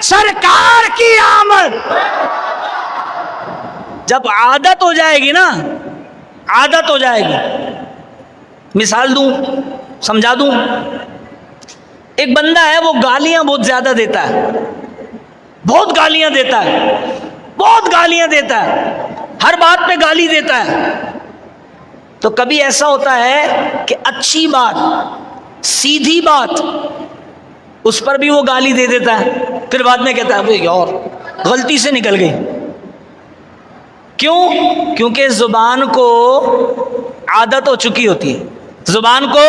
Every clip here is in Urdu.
سرکار کی آمد. جب عادت ہو جائے گی نا، عادت ہو جائے گی. مثال دوں، سمجھا دوں. ایک بندہ ہے وہ گالیاں بہت زیادہ دیتا ہے، بہت گالیاں دیتا ہے، بہت گالیاں دیتا ہے، ہر بات پہ گالی دیتا ہے. تو کبھی ایسا ہوتا ہے کہ اچھی بات، سیدھی بات، اس پر بھی وہ گالی دے دیتا ہے، پھر بعد میں کہتا ہے بھئی یار غلطی سے نکل گئی. کیوں؟ کیونکہ زبان کو عادت ہو چکی ہوتی ہے، زبان کو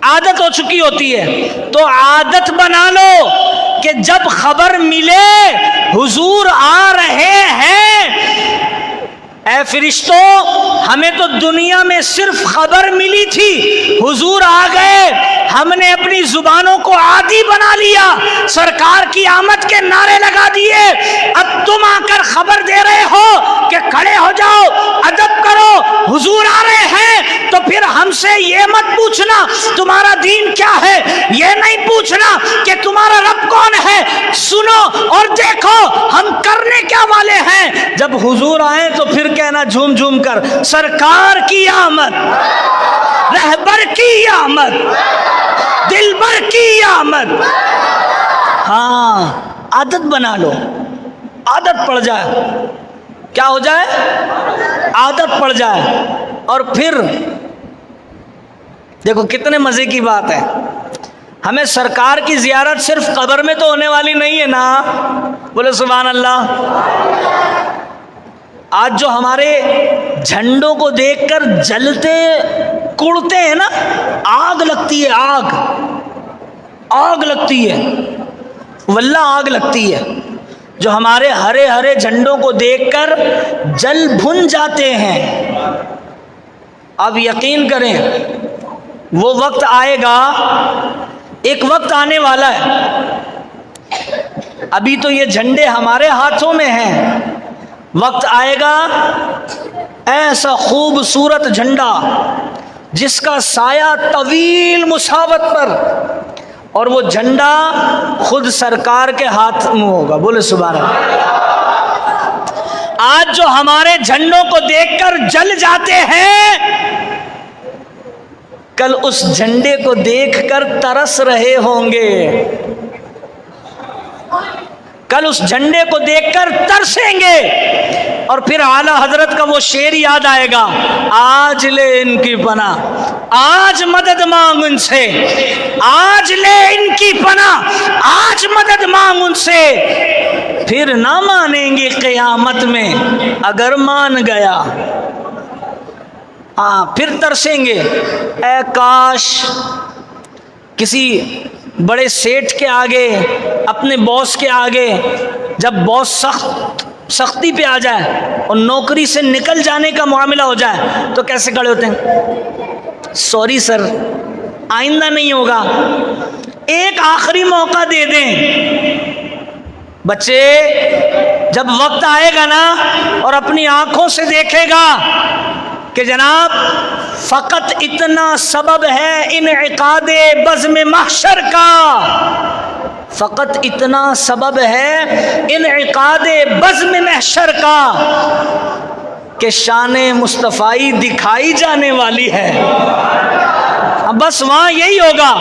عادت ہو چکی ہوتی ہے. تو عادت بنا لو کہ جب خبر ملے حضور آ رہے ہیں، اے فرشتوں ہمیں تو دنیا میں صرف خبر ملی تھی، حضور آ گئے، ہم نے اپنی زبانوں کو عادی بنا لیا، سرکار کی آمد کے نعرے لگا دیے. اب تم آ کر خبر دے رہے ہو کہ کھڑے ہو جاؤ، ادب کرو، حضور آ رہے ہیں، تو پھر ہم سے یہ مت پوچھنا تمہارا دین کیا ہے، یہ نہیں پوچھنا کہ تمہارا رب کون ہے. سنو اور دیکھو ہم کرنے کیا والے ہیں. جب حضور آئے تو پھر کہنا جھوم جھوم کر سرکار کی آمد، رہبر کی آمد، دلبر کی آمد. ہاں عادت بنا لو، عادت پڑ جائے. کیا ہو جائے؟ عادت پڑ جائے. اور پھر دیکھو کتنے مزے کی بات ہے، ہمیں سرکار کی زیارت صرف قبر میں تو ہونے والی نہیں ہے نا. بولے سبحان اللہ. آج جو ہمارے جھنڈوں کو دیکھ کر جلتے کڑتے ہیں نا، آگ لگتی ہے، آگ، آگ لگتی ہے، واللہ آگ لگتی ہے. جو ہمارے ہرے ہرے جھنڈوں کو دیکھ کر جل بھن جاتے ہیں. اب یقین کریں وہ وقت آئے گا، ایک وقت آنے والا ہے، ابھی تو یہ جھنڈے ہمارے ہاتھوں میں ہیں، وقت آئے گا ایسا خوبصورت جھنڈا جس کا سایہ طویل مساوت پر، اور وہ جھنڈا خود سرکار کے ہاتھ میں ہوگا. بولے سبحان اللہ. آج جو ہمارے جھنڈوں کو دیکھ کر جل جاتے ہیں، کل اس جھنڈے کو دیکھ کر ترس رہے ہوں گے، کل اس جھنڈے کو دیکھ کر ترسیں گے. اور پھر اعلیٰ حضرت کا وہ شعر یاد آئے گا، آج لے ان کی پناہ، آج مدد مانگ ان سے، آج لے ان کی پناہ، آج مدد مانگ ان سے، پھر نہ مانیں گے قیامت میں اگر مان گیا. ہاں پھر ترسیں گے، اے کاش کسی بڑے سیٹھ کے آگے، اپنے باس کے آگے، جب باس سختی پہ آ جائے اور نوکری سے نکل جانے کا معاملہ ہو جائے تو کیسے کھڑے ہوتے ہیں؟ سوری سر، آئندہ نہیں ہوگا، ایک آخری موقع دے دیں. بچے جب وقت آئے گا نا اور اپنی آنکھوں سے دیکھے گا کہ جناب فقط اتنا سبب ہے انعقاد بزم محشر کا، فقط اتنا سبب ہے انعقاد بزم محشر کا کہ شان مصطفی دکھائی جانے والی ہے. بس وہاں یہی ہوگا.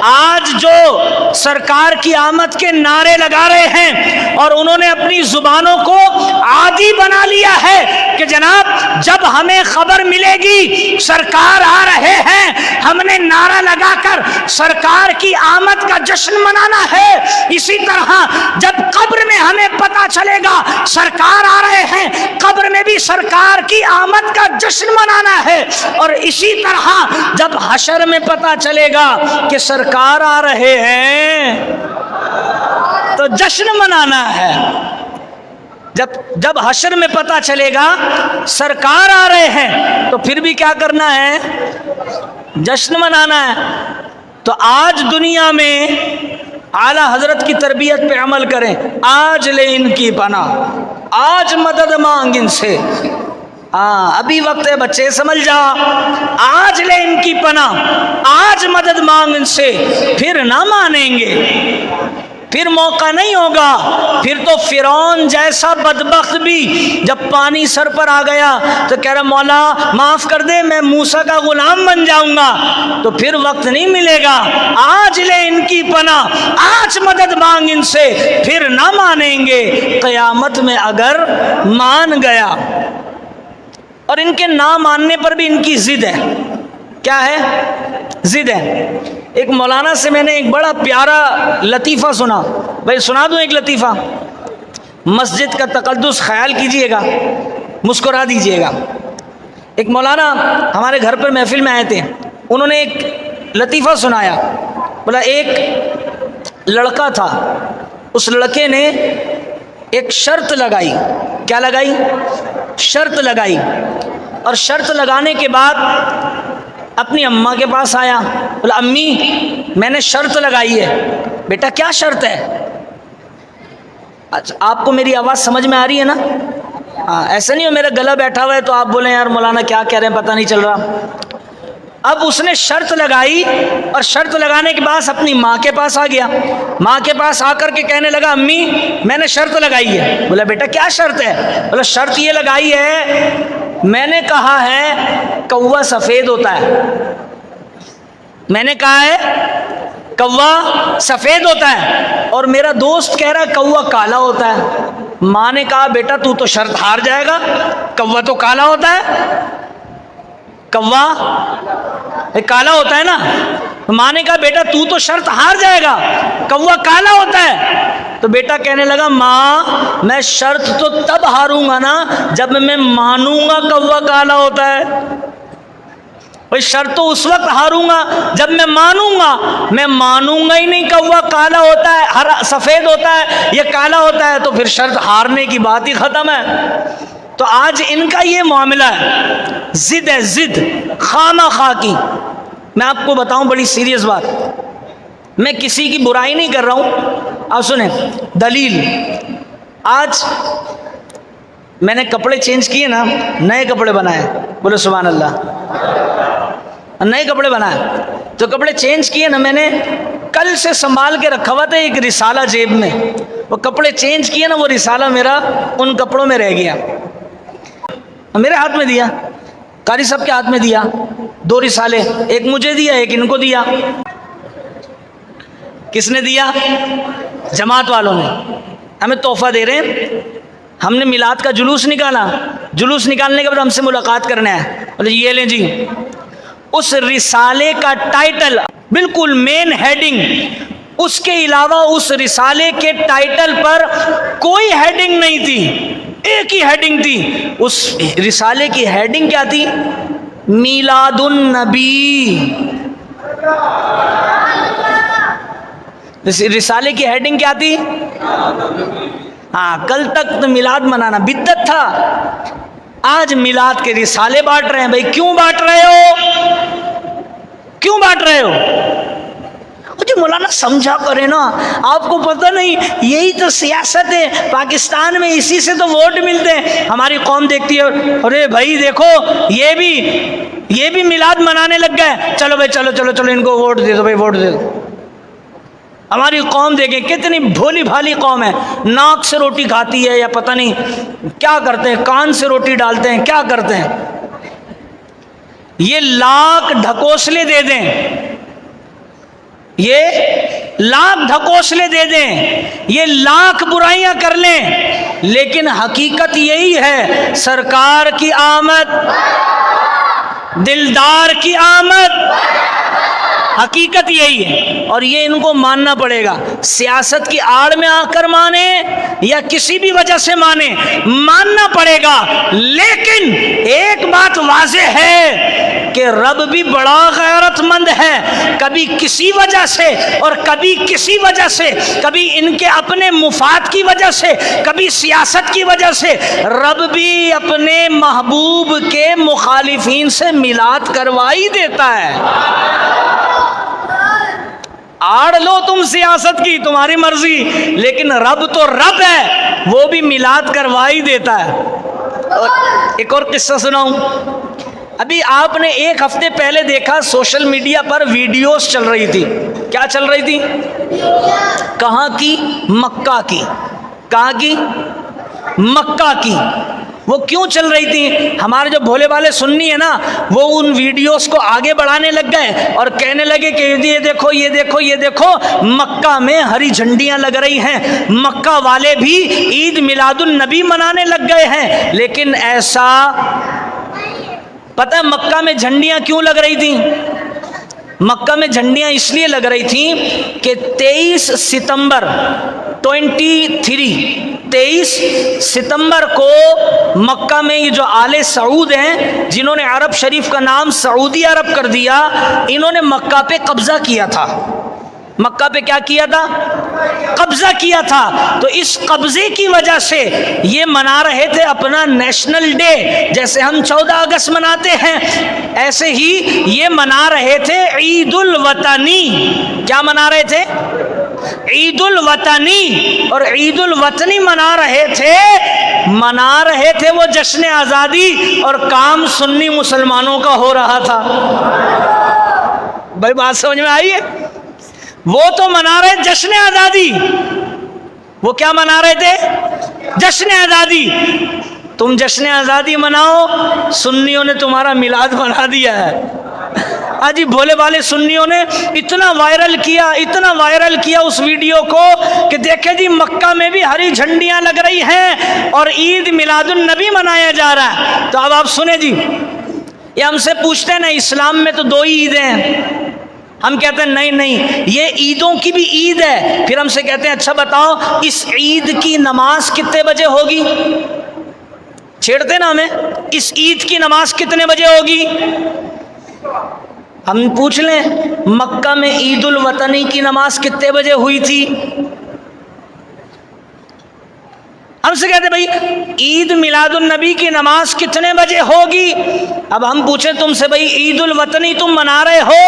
آج جو سرکار کی آمد کے نعرے لگا رہے ہیں اور انہوں نے اپنی زبانوں کو عادی بنا لیا ہے کہ جناب جب ہمیں خبر ملے گی سرکار آ رہے ہیں، ہم نے نعرہ لگا کر سرکار کی آمد کا جشن منانا ہے. اسی طرح جب قبر میں ہمیں پتا چلے گا سرکار آ رہے ہیں، قبر میں بھی سرکار کی آمد کا جشن منانا ہے. اور اسی طرح جب حشر میں پتا چلے گا کہ سرکار آ رہے ہیں تو جشن منانا ہے. جب حشر میں پتا چلے گا سرکار آ رہے ہیں تو پھر بھی کیا کرنا ہے؟ جشن منانا ہے. تو آج دنیا میں اعلیٰ حضرت کی تربیت پہ عمل کریں. آج لے ان کی پناہ، آج مدد مانگ ان سے. ابھی وقت ہے بچے، سمجھ جا. آج لے ان کی پناہ، آج مدد مانگ ان سے، پھر نہ مانیں گے. پھر موقع نہیں ہوگا. پھر تو فرعون جیسا بدبخت بھی جب پانی سر پر آ گیا تو کہہ رہا مولا معاف کر دے میں موسیٰ کا غلام بن جاؤں گا. تو پھر وقت نہیں ملے گا. آج لے ان کی پناہ, آج مدد مانگ ان سے, پھر نہ مانیں گے قیامت میں اگر مان گیا. اور ان کے نہ ماننے پر بھی ان کی ضد ہے. کیا ہے؟ ضد ہے. ایک مولانا سے میں نے ایک بڑا پیارا لطیفہ سنا. بھائی سنا دوں ایک لطیفہ؟ مسجد کا تقدس خیال کیجئے گا, مسکرا دیجئے گا. ایک مولانا ہمارے گھر پر محفل میں آئے تھے. انہوں نے ایک لطیفہ سنایا. بولا ایک لڑکا تھا, اس لڑکے نے ایک شرط لگائی. کیا لگائی؟ شرط لگائی. اور شرط لگانے کے بعد اپنی اماں کے پاس آیا. بولا امی میں نے شرط لگائی ہے. بیٹا کیا شرط ہے؟ اچھا آپ کو میری آواز سمجھ میں آ رہی ہے نا؟ ہاں, ایسا نہیں ہو میرا گلا بیٹھا ہوا ہے تو آپ بولیں یار مولانا کیا کہہ رہے ہیں پتہ نہیں چل رہا. اب اس نے شرط لگائی اور شرط لگانے کے بعد اپنی ماں کے پاس آ گیا. ماں کے پاس آ کر کے کہنے لگا امی میں نے شرط لگائی ہے. بولا بیٹا کیا شرط ہے؟ بولا شرط یہ لگائی ہے, میں نے کہا ہے کوا سفید ہوتا ہے. میں نے کہا ہے کوا سفید ہوتا ہے اور میرا دوست کہہ رہا ہے کوا کالا ہوتا ہے. ماں نے کہا بیٹا تو شرط ہار جائے گا, کوا تو کالا ہوتا ہے. کوا کالا ہوتا ہے نا. ماں نے کہا بیٹا تو شرط ہار جائے گا, کوا کالا ہوتا ہے. تو بیٹا کہنے لگا ماں میں شرط تو تب ہاروں گا نا جب میں مانوں گا کوا کالا ہوتا ہے. بھائی شرط تو اس وقت ہاروں گا جب میں مانوں گا. میں مانوں گا ہی نہیں کوا کالا ہوتا ہے, ہر سفید ہوتا ہے, یہ کالا ہوتا ہے, تو پھر شرط ہارنے کی بات ہی ختم ہے. تو آج ان کا یہ معاملہ ہے, ضد ہے, ضد خواہ خواہ کی. میں آپ کو بتاؤں بڑی سیریس بات, میں کسی کی برائی نہیں کر رہا ہوں. آپ سنیں دلیل. آج میں نے کپڑے چینج کیے نا, نئے کپڑے بنائے. بولے سبحان اللہ. نئے کپڑے بنائے تو کپڑے چینج کیے نا, میں نے کل سے سنبھال کے رکھا ہوا تھا ایک رسالہ جیب میں. وہ کپڑے چینج کیے نا, وہ رسالہ میرا ان کپڑوں میں رہ گیا. میرے ہاتھ میں دیا, قاری صاحب کے ہاتھ میں دیا, 2 رسالے, ایک مجھے دیا ایک ان کو دیا. کس نے دیا؟ جماعت والوں نے. ہمیں تحفہ دے رہے ہیں. ہم نے میلاد کا جلوس نکالا, جلوس نکالنے کے بعد ہم سے ملاقات کرنے آئے. بولے یہ لیں جی, اس رسالے کا ٹائٹل بالکل مین ہیڈنگ, اس کے علاوہ اس رسالے کے ٹائٹل پر کوئی ہیڈنگ نہیں تھی, ایک ہی ہیڈنگ تھی. اس رسالے کی ہیڈنگ کیا تھی؟ میلاد النبی. رسالے کی ہیڈنگ کیا تھی؟ ہاں, کل تک تو میلاد منانا بدعت تھا, آج میلاد کے رسالے بانٹ رہے ہیں. بھائی کیوں بانٹ رہے ہو؟ کیوں بانٹ رہے ہو؟ مجھے مولانا سمجھا کرے نا, آپ کو پتہ نہیں یہی تو سیاست ہے پاکستان میں, اسی سے تو ووٹ ملتے ہیں. ہماری قوم دیکھتی ہے ارے بھائی دیکھو یہ بھی میلاد منانے لگ گئے, چلو بھائی چلو چلو چلو ان کو ووٹ دے دو, بھائی ووٹ دے دو. ہماری قوم دیکھیں کتنی بھولی بھالی قوم ہے, ناک سے روٹی کھاتی ہے یا پتہ نہیں کیا کرتے ہیں, کان سے روٹی ڈالتے ہیں, کیا کرتے ہیں. یہ لاکھ ڈھکوسلے دے دیں, یہ لاکھ ڈھکوسلے دے دیں, یہ لاکھ برائیاں کر لیں, لیکن حقیقت یہی ہے سرکار کی آمد, دلدار کی آمد, حقیقت یہی ہے. اور یہ ان کو ماننا پڑے گا. سیاست کی آڑ میں آ کر مانے یا کسی بھی وجہ سے مانے, ماننا پڑے گا. لیکن ایک بات واضح ہے کہ رب بھی بڑا غیرت مند ہے. کبھی کسی وجہ سے اور کبھی کسی وجہ سے, کبھی ان کے اپنے مفاد کی وجہ سے, کبھی سیاست کی وجہ سے, رب بھی اپنے محبوب کے مخالفین سے میلاد کروائی دیتا ہے. آڑ لو تم سیاست کی, تمہاری مرضی, لیکن رب تو رب ہے, وہ بھی میلاد کروا ہی دیتا ہے. اور ایک اور قصہ سناؤں. ابھی آپ نے ایک ہفتے پہلے دیکھا سوشل میڈیا پر ویڈیوز چل رہی تھی. کیا چل رہی تھی؟ کہاں کی؟ مکہ کی. کہاں کی؟ مکہ کی. وہ کیوں چل رہی تھی؟ ہمارے جو بھولے والے سنی ہیں نا، وہ ان ویڈیوز کو آگے بڑھانے لگ گئے اور کہنے لگے کہ یہ دیکھو یہ دیکھو یہ دیکھو، مکہ میں ہری جھنڈیاں لگ رہی ہیں، مکہ والے بھی عید میلاد النبی منانے لگ گئے ہیں. لیکن ایسا پتہ ہے مکہ میں جھنڈیاں کیوں لگ رہی تھیں؟ مکہ میں جھنڈیاں اس لیے لگ رہی تھیں کہ 23 ستمبر کو مکہ میں یہ جو آل سعود ہیں، جنہوں نے عرب شریف کا نام سعودی عرب کر دیا، انہوں نے مکہ پہ قبضہ کیا تھا. مکہ پہ کیا کیا تھا؟ قبضہ کیا تھا. تو اس قبضے کی وجہ سے یہ منا رہے تھے اپنا نیشنل ڈے، جیسے ہم 14 اگست مناتے ہیں، ایسے ہی یہ منا رہے تھے عید الوطنی. کیا منا رہے تھے؟ عید الوطنی. اور عید الوطنی منا رہے تھے وہ جشن آزادی، اور کام سنی مسلمانوں کا ہو رہا تھا. بھائی بات سمجھ میں آئی ہے؟ وہ تو منا رہے جشن آزادی. وہ کیا منا رہے تھے؟ جشن آزادی. تم جشن آزادی مناؤ، سنیوں نے تمہارا میلاد بنا دیا ہے. جی بھولے والے سنیوں نے اتنا وائرل کیا اس ویڈیو کو کہ دیکھیں جی مکہ میں بھی ہری جھنڈیاں لگ رہی ہیں اور عید میلاد النبی منایا جا رہا ہے. تو اب آپ سنیں جی، یہ ہم سے پوچھتے ہیں نا اسلام میں تو 2 ہی عیدیں ہیں. ہم کہتے ہیں نہیں یہ عیدوں کی بھی عید ہے. پھر ہم سے کہتے ہیں اچھا بتاؤ اس عید کی نماز کتنے بجے ہوگی؟ چھیڑتے نا ہمیں، اس عید کی نماز کتنے بجے ہوگی؟ ہم پوچھ لیں مکہ میں عید الوطنی کی نماز کتنے بجے ہوئی تھی؟ ہم سے کہتے بھائی عید میلاد النبی کی نماز کتنے بجے ہوگی؟ اب ہم پوچھیں تم سے بھائی عید الوطنی تم منا رہے ہو،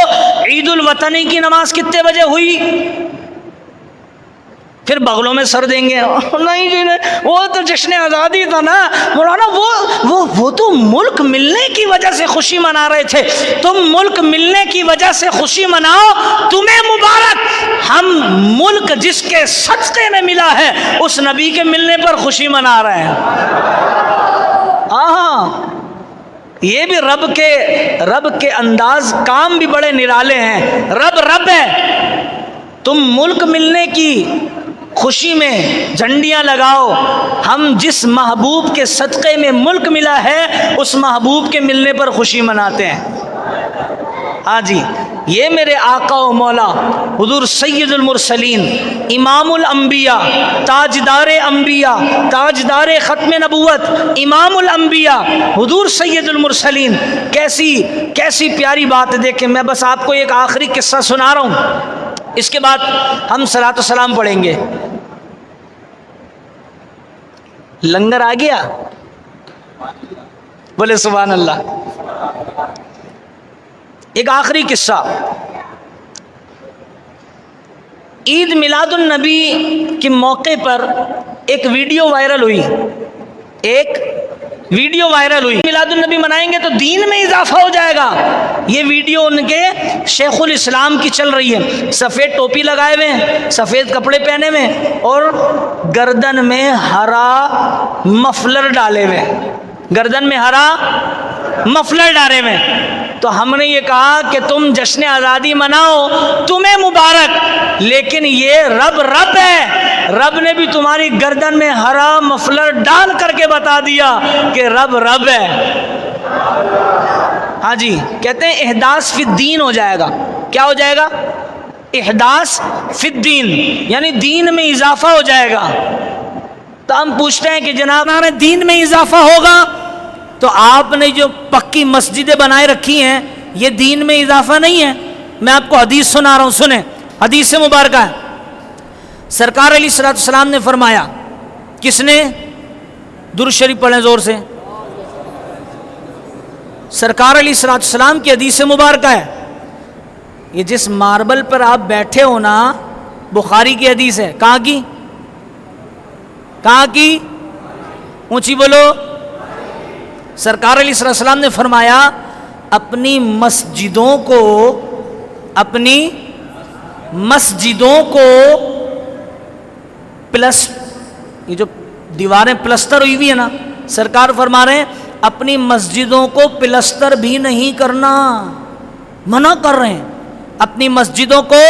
عید الوطنی کی نماز کتنے بجے ہوئی؟ پھر بغلوں میں سر دیں گے، نہیں جی نہیں، وہ تو جشن آزادی تھا نا مولانا، وہ تو ملک ملنے کی وجہ سے خوشی منا رہے تھے. تم ملک ملنے کی وجہ سے خوشی مناؤ، تمہیں مبارک. ہم ملک جس کے صدقے میں ملا ہے اس نبی کے ملنے پر خوشی منا رہے ہیں. یہ بھی رب کے انداز کام بھی بڑے نرالے ہیں. رب ہے. تم ملک ملنے کی خوشی میں جھنڈیاں لگاؤ. ہم جس محبوب کے صدقے میں ملک ملا ہے اس محبوب کے ملنے پر خوشی مناتے ہیں. جی یہ میرے آقا و مولا حضور سید المرسلین، امام الانبیاء، تاجدار انبیاء، تاجدار ختم نبوت، امام الانبیاء حضور سید المرسلین، کیسی پیاری بات ہے. دیکھیں میں بس آپ کو ایک آخری قصہ سنا رہا ہوں، اس کے بعد ہم صلاۃ و سلام پڑھیں گے. لنگر آ گیا؟ بولے سبحان اللہ. ایک آخری قصہ، عید میلاد النبی کے موقع پر ایک ویڈیو وائرل ہوئی. میلاد النبی منائیں گے تو دین میں اضافہ ہو جائے گا. یہ ویڈیو ان کے شیخ الاسلام کی چل رہی ہے، سفید ٹوپی لگائے ہوئے ہیں، سفید کپڑے پہنے ہوئے اور گردن میں ہرا مفلر ڈالے ہوئے، تو ہم نے یہ کہا کہ تم جشن آزادی مناؤ، تمہیں مبارک، لیکن یہ رب ہے. رب نے بھی تمہاری گردن میں ہرا مفلر ڈال کر کے بتا دیا کہ رب ہے. جی کہتے ہیں احداث فی الدین ہو جائے گا. کیا ہو جائے گا؟ احداث فی الدین، یعنی دین میں اضافہ ہو جائے گا. تو ہم پوچھتے ہیں کہ جناب دین میں اضافہ ہوگا تو آپ نے جو پکی مسجدیں بنائے رکھی ہیں یہ دین میں اضافہ نہیں ہے. میں آپ کو حدیث سنا رہا ہوں، سنیں، حدیث مبارکہ ہے. سرکار علیہ الصلوۃ والسلام نے فرمایا، کس نے؟ درود شریف پڑھیں زور سے. سرکار علیہ الصلوۃ والسلام کی حدیث مبارکہ ہے. یہ جس ماربل پر آپ بیٹھے ہو نا، بخاری کی حدیث ہے. کہاں کی؟ اونچی بولو. سرکار علیہ السلام نے فرمایا اپنی مسجدوں کو پلس، یہ جو دیواریں پلستر ہوئی ہوئی ہے نا، سرکار فرما رہے ہیں اپنی مسجدوں کو پلستر بھی نہیں کرنا، منع کر رہے ہیں اپنی مسجدوں کو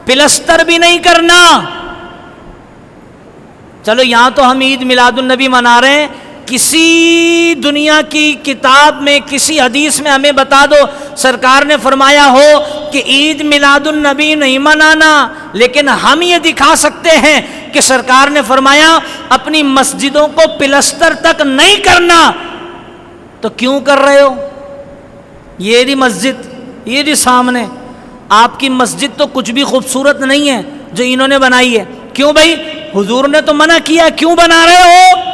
پلستر بھی نہیں کرنا۔ چلو یہاں تو ہم عید میلاد النبی منا رہے ہیں، کسی دنیا کی کتاب میں کسی حدیث میں ہمیں بتا دو سرکار نے فرمایا ہو کہ عید میلاد النبی نہیں منانا، لیکن ہم یہ دکھا سکتے ہیں کہ سرکار نے فرمایا اپنی مسجدوں کو پلستر تک نہیں کرنا، تو کیوں کر رہے ہو؟ یہ دی مسجد، یہ دی سامنے، آپ کی مسجد تو کچھ بھی خوبصورت نہیں ہے جو انہوں نے بنائی ہے، کیوں بھائی؟ حضور نے تو منع کیا، کیوں بنا رہے ہو؟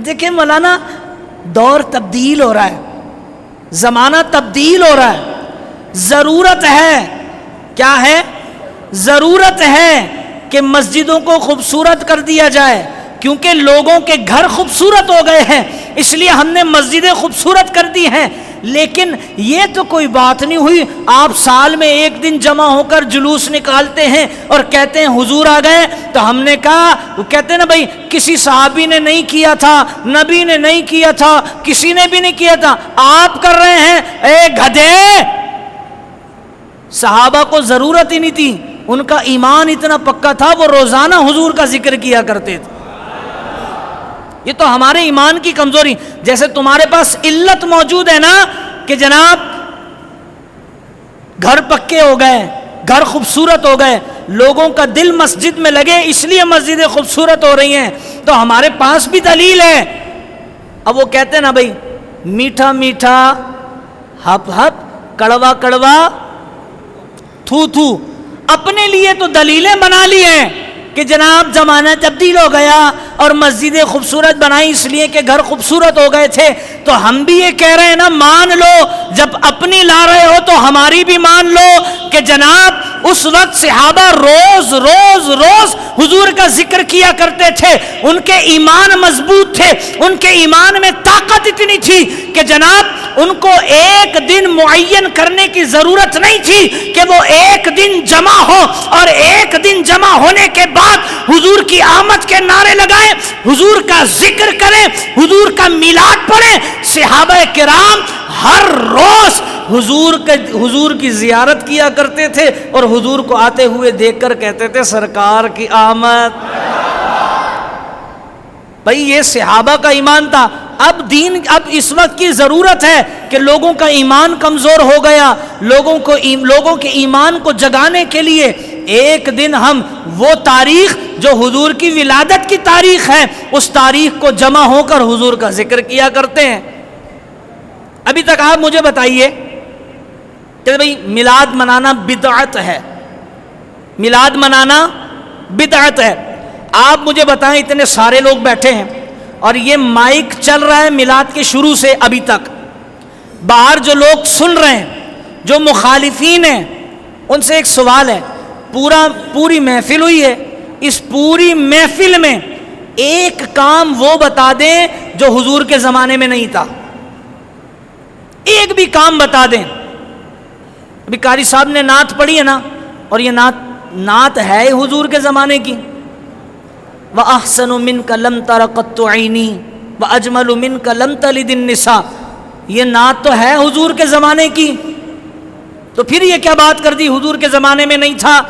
دیکھیں مولانا، دور تبدیل ہو رہا ہے، زمانہ تبدیل ہو رہا ہے، ضرورت ہے، کیا ہے؟ ضرورت ہے کہ مسجدوں کو خوبصورت کر دیا جائے، کیونکہ لوگوں کے گھر خوبصورت ہو گئے ہیں، اس لیے ہم نے مسجدیں خوبصورت کر دی ہیں۔ لیکن یہ تو کوئی بات نہیں ہوئی آپ سال میں ایک دن جمع ہو کر جلوس نکالتے ہیں اور کہتے ہیں حضور آ گئے، تو ہم نے کہا، وہ کہتے ہیں نا بھائی کسی صحابی نے نہیں کیا تھا، نبی نے نہیں کیا تھا، کسی نے بھی نہیں کیا تھا، آپ کر رہے ہیں، اے گدھے! صحابہ کو ضرورت ہی نہیں تھی، ان کا ایمان اتنا پکا تھا وہ روزانہ حضور کا ذکر کیا کرتے تھے۔ یہ تو ہمارے ایمان کی کمزوری، جیسے تمہارے پاس علت موجود ہے نا کہ جناب گھر پکے ہو گئے، گھر خوبصورت ہو گئے، لوگوں کا دل مسجد میں لگے اس لیے مسجدیں خوبصورت ہو رہی ہیں، تو ہمارے پاس بھی دلیل ہے۔ اب وہ کہتے ہیں نا بھائی میٹھا میٹھا ہپ ہپ، کڑوا کڑوا تھو تھو، اپنے لیے تو دلیلیں بنا لی ہیں کہ جناب زمانہ تبدیل ہو گیا اور مسجدیں خوبصورت بنائی اس لیے کہ گھر خوبصورت ہو گئے تھے، تو ہم بھی یہ کہہ رہے ہیں نا، مان لو، جب اپنی لا رہے ہو تو ہماری بھی مان لو کہ جناب اس وقت صحابہ روز روز روز حضور کا ذکر کیا کرتے تھے، ان کے ایمان مضبوط تھے، ان کے ایمان میں طاقت اتنی تھی کہ جناب ان کو ایک دن معین کرنے کی ضرورت نہیں تھی کہ وہ ایک دن جمع ہو اور ایک دن جمع ہونے کے بعد حضور کی آمد کے نعرے لگائیں، حضور کا ذکر کریں، حضور کا میلاد پڑھیں۔ صحابہ کرام ہر روز حضور کی زیارت کیا کرتے تھے اور حضور کو آتے ہوئے دیکھ کر کہتے تھے سرکار کی آمد۔ بھائی یہ صحابہ کا ایمان تھا۔ اب اس وقت کی ضرورت ہے کہ لوگوں کا ایمان کمزور ہو گیا، لوگوں کے ایمان کو جگانے کے لیے ایک دن ہم وہ تاریخ جو حضور کی ولادت کی تاریخ ہے اس تاریخ کو جمع ہو کر حضور کا ذکر کیا کرتے ہیں۔ ابھی تک آپ مجھے بتائیے کہ بھئی میلاد منانا بدعت ہے، میلاد منانا بدعت ہے، آپ مجھے بتائیں اتنے سارے لوگ بیٹھے ہیں اور یہ مائک چل رہا ہے میلاد کے شروع سے ابھی تک، باہر جو لوگ سن رہے ہیں، جو مخالفین ہیں، ان سے ایک سوال ہے، پوری محفل ہوئی ہے، اس پوری محفل میں ایک کام وہ بتا دیں جو حضور کے زمانے میں نہیں تھا، ایک بھی کام بتا دیں۔ ابھی قاری صاحب نے نعت پڑھی ہے نا، اور یہ نعت ہے حضور کے زمانے کی، وَأَحْسَنُ مِنْكَ لَمْ تَرَ قَطُّ عَيْنِي وَأَجْمَلُ مِنْكَ لَمْ تَلِدِ النِّسَاء، یہ نعت تو ہے حضور کے زمانے کی، تو پھر یہ کیا بات کر دی حضور کے زمانے میں نہیں تھا؟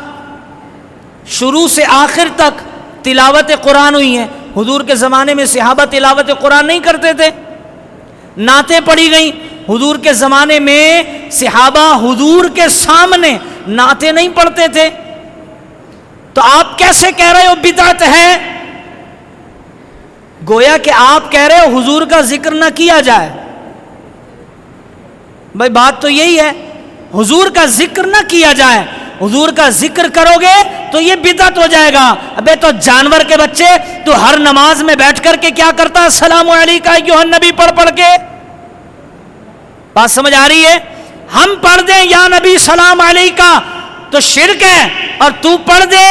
شروع سے آخر تک تلاوت قرآن ہوئی ہیں، حضور کے زمانے میں صحابہ تلاوت قرآن نہیں کرتے تھے، نعتیں پڑھی گئیں، حضور کے زمانے میں صحابہ حضور کے سامنے نعتیں نہیں پڑھتے تھے، تو آپ کیسے کہہ رہے ہو بدعت ہے؟ گویا کہ آپ کہہ رہے ہو حضور کا ذکر نہ کیا جائے۔ بھائی بات تو یہی ہے، حضور کا ذکر نہ کیا جائے، حضور کا ذکر کرو گے تو یہ بدعت ہو جائے گا۔ ابے تو جانور کے بچے، تو ہر نماز میں بیٹھ کر کے کیا کرتا ہے؟ السلام علیکم ایھا النبی پڑھ کے، بات سمجھ آ رہی ہے؟ ہم پڑھ دیں یا نبی سلام علیکہ تو شرک ہے، اور تو پڑھ دے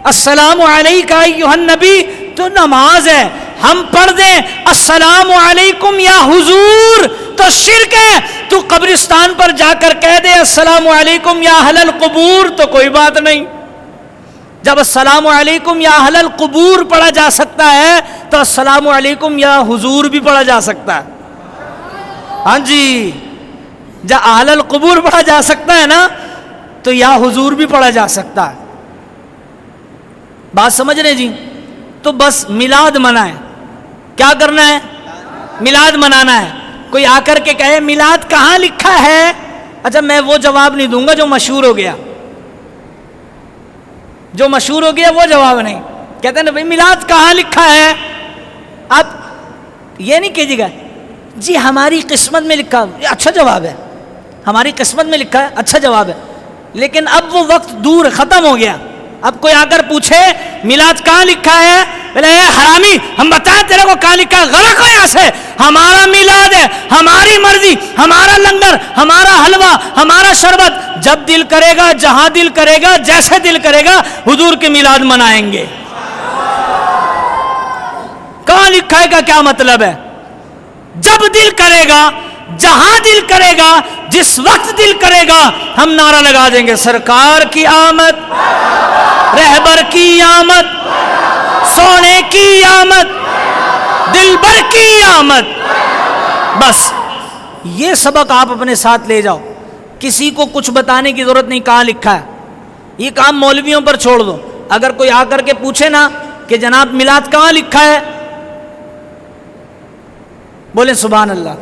السلام علیکہ ایھا النبی تو نماز ہے۔ ہم پڑھ دیں السلام علیکم یا حضور تو تو شرک ہے. تو قبرستان پر جا کر کہہ دے السلام علیکم یا اہل القبور تو کوئی بات نہیں. جب السلام علیکم یا اہل القبور پڑھا جا سکتا ہے تو السلام علیکم یا حضور بھی پڑھا جا سکتا ہے. ہاں جی, جب اہل القبور پڑھا جا سکتا ہے نا تو یا حضور بھی پڑھا جا سکتا ہے. بات سمجھ رہے جی؟ تو بس میلاد منائیں. کیا کرنا ہے؟ میلاد منانا ہے. کوئی آ کر کے کہے میلاد کہاں لکھا ہے, اچھا میں وہ جواب نہیں دوں گا جو مشہور ہو گیا. جو مشہور ہو گیا وہ جواب نہیں. کہتے ہیں نا بھائی میلاد کہاں لکھا ہے, آپ یہ نہیں کہیے گا جی ہماری قسمت میں لکھا. اچھا جواب ہے, ہماری قسمت میں لکھا ہے, اچھا جواب ہے. لیکن اب وہ وقت دور ختم ہو گیا. اب کوئی آ کر پوچھے میلاد کہاں لکھا ہے, بولے اے حرامی ہم بتائیں تیرے کو کہاں لکھا ہے, غلط ہو یہاں سے. ہمارا میلاد ہے, ہماری مرضی, ہمارا لنگر, ہمارا حلوہ, ہمارا شربت. جب دل کرے گا, جہاں دل کرے گا, جیسے دل کرے گا حضور کے میلاد منائیں گے. کہاں لکھا ہے کا کیا مطلب ہے؟ جب دل کرے گا, جہاں دل کرے گا, جس وقت دل کرے گا ہم نعرہ لگا دیں گے سرکار کی آمد, رہبر کی آمد, سونے کی آمد, دلبر کی آمد. بس یہ سبق آپ اپنے ساتھ لے جاؤ. کسی کو کچھ بتانے کی ضرورت نہیں کہاں لکھا ہے. یہ کام مولویوں پر چھوڑ دو. اگر کوئی آ کر کے پوچھے نا کہ جناب میلاد کہاں لکھا ہے, بولیں سبحان اللہ.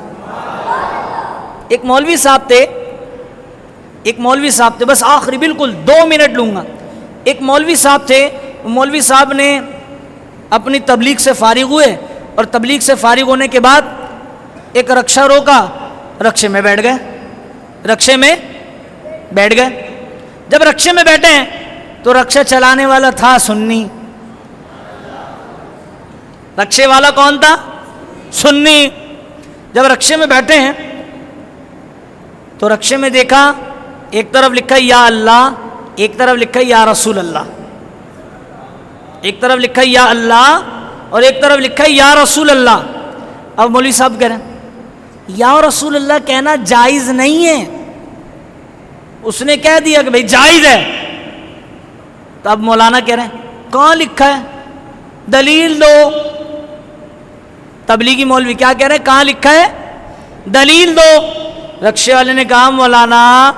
ایک مولوی صاحب تھے, بس آخری بالکل 2 منٹ لوں گا. ایک مولوی صاحب تھے, مولوی صاحب نے اپنی تبلیغ سے فارغ ہوئے اور تبلیغ سے فارغ ہونے کے بعد ایک رکشہ روکا, رکشے میں بیٹھ گئے. جب رکشے میں بیٹھے ہیں تو رکشہ چلانے والا تھا سنی. رکشے والا کون تھا؟ سنی. جب رکشے میں بیٹھے ہیں تو رکشے میں دیکھا ایک طرف لکھا یا اللہ, ایک طرف لکھا یا رسول اللہ. ایک طرف لکھا یا اللہ اور ایک طرف لکھا یا رسول اللہ. اب مولوی صاحب کہہ رہے ہیں یا رسول اللہ کہنا جائز نہیں ہے. اس نے کہہ دیا کہ بھئی جائز ہے. تو اب مولانا کہہ رہے ہیں کہاں لکھا ہے, دلیل دو. تبلیغی مولوی کیا کہہ رہے ہیں, کہاں لکھا ہے, دلیل دو. رکشے والے نے کہا مولانا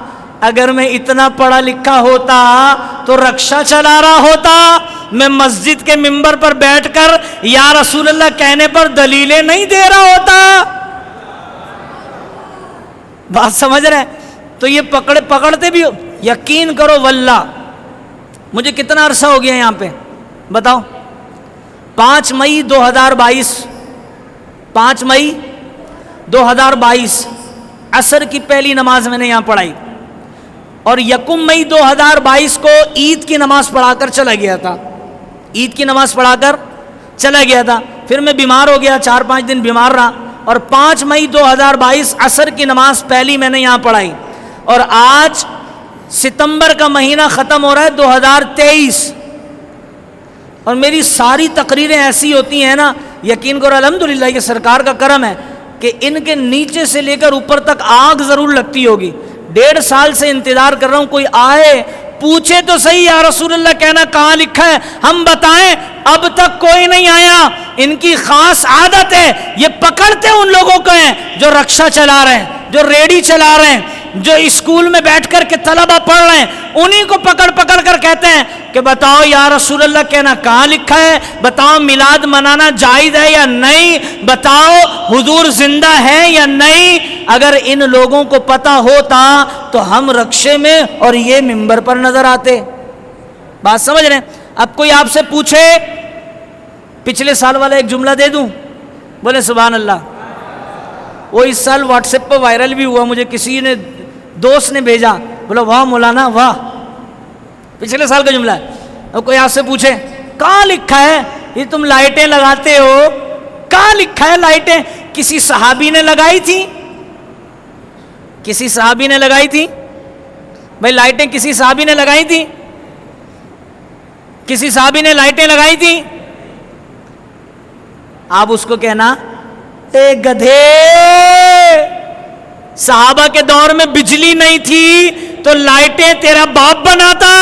اگر میں اتنا پڑھا لکھا ہوتا تو رکشہ چلا رہا ہوتا, میں مسجد کے ممبر پر بیٹھ کر یا رسول اللہ کہنے پر دلیلیں نہیں دے رہا ہوتا. بات سمجھ رہے ہیں؟ تو یہ پکڑتے بھی ہو. یقین کرو واللہ مجھے کتنا عرصہ ہو گیا یہاں پہ بتاؤ, 5 مئی 2022 5 مئی 2022 عصر کی پہلی نماز میں نے یہاں پڑھائی اور 1 مئی 2022 کو عید کی نماز پڑھا کر چلا گیا تھا. عید کی نماز پڑھا کر چلا گیا تھا. پھر میں بیمار ہو گیا, 4-5 دن بیمار رہا اور 5 مئی 2022 عصر کی نماز پہلی میں نے یہاں پڑھائی. اور آج ستمبر کا مہینہ ختم ہو رہا ہے 2023 اور میری ساری تقریریں ایسی ہوتی ہیں نا, یقین کرو الحمدللہ یہ سرکار کا کرم ہے کہ ان کے نیچے سے لے کر اوپر تک آگ ضرور لگتی ہوگی. 1.5 سال سے انتظار کر رہا ہوں کوئی آئے پوچھے تو صحیح یا رسول اللہ کہنا کہاں لکھا ہے, ہم بتائیں. اب تک کوئی نہیں آیا. ان کی خاص عادت ہے, یہ پکڑتے ان لوگوں کو ہیں جو رکشہ چلا رہے ہیں, جو ریڑھی چلا رہے ہیں, جو اسکول میں بیٹھ کر کے طلبہ پڑھ رہے ہیں, انہی کو پکڑ کر کہتے ہیں کہ بتاؤ یا رسول اللہ کہنا کہاں لکھا ہے, بتاؤ میلاد منانا جائز ہے یا نہیں, بتاؤ حضور زندہ ہے یا نہیں. اگر ان لوگوں کو پتہ ہوتا تو ہم رکشے میں اور یہ ممبر پر نظر آتے. بات سمجھ رہے ہیں؟ اب کوئی آپ سے پوچھے پچھلے سال والا ایک جملہ دے دوں, بولے سبحان اللہ. وہ اس سال واٹس ایپ پہ وائرل بھی ہوا, مجھے کسی نے دوست نے بھیجا, بولا واہ مولانا واہ, پچھلے سال کا جملہ ہے. اور کوئی آپ سے پوچھے کہاں لکھا ہے یہ تم لائٹیں لگاتے ہو, کہاں لکھا ہے لائٹیں, کسی صحابی نے لگائی تھی, کسی صحابی نے لگائی تھی بھائی لائٹیں, کسی صحابی نے لگائی تھی, کسی صحابی نے لائٹیں لگائی تھی. آپ اس کو کہنا اے گدھے صحابہ کے دور میں بجلی نہیں تھی تو لائٹیں تیرا باپ بناتا.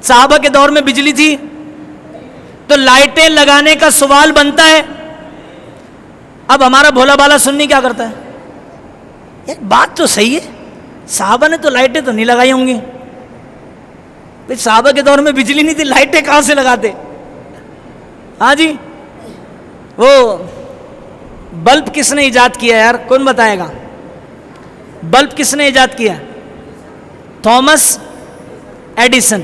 صحابہ کے دور میں بجلی تھی تو لائٹیں لگانے کا سوال بنتا ہے. اب ہمارا بھولا بالا سنی کیا کرتا ہے؟ ایک بات تو صحیح ہے, صحابہ نے تو لائٹیں تو نہیں لگائی ہوں گی. صحابہ کے دور میں بجلی نہیں تھی, لائٹیں کہاں سے لگاتے؟ ہاں جی, وہ بلب کس نے ایجاد کیا یار, کون بتائے گا؟ بلب کس نے ایجاد کیا؟ Thomas Edison.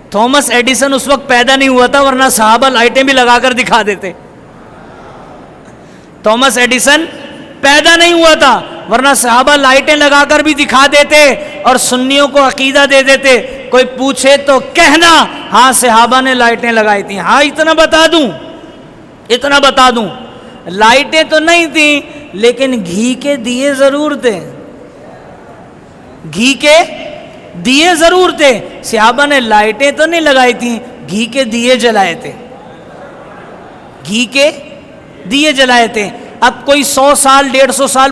تھامس ایڈیسن اس وقت پیدا نہیں ہوا تھا, ورنہ صحابہ لائٹیں بھی لگا کر دکھا دیتے. تھامس ایڈیسن پیدا نہیں ہوا تھا, ورنہ صحابہ لائٹیں لگا کر بھی دکھا دیتے اور سنیوں کو عقیدہ دے دیتے. کوئی پوچھے تو کہنا ہاں صحابہ نے لائٹیں لگائی تھیں. ہاں اتنا بتا دوں, لائٹیں تو نہیں تھیں لیکن گھی کے دیے ضرور تھے. گھی کے دیے ضرور تھے. صحابہ نے لائٹیں تو نہیں لگائی تھیں, گھی کے دیے جلائے تھے. گھی کے دیے جلائے تھے. اب کوئی 100 سال 150 سال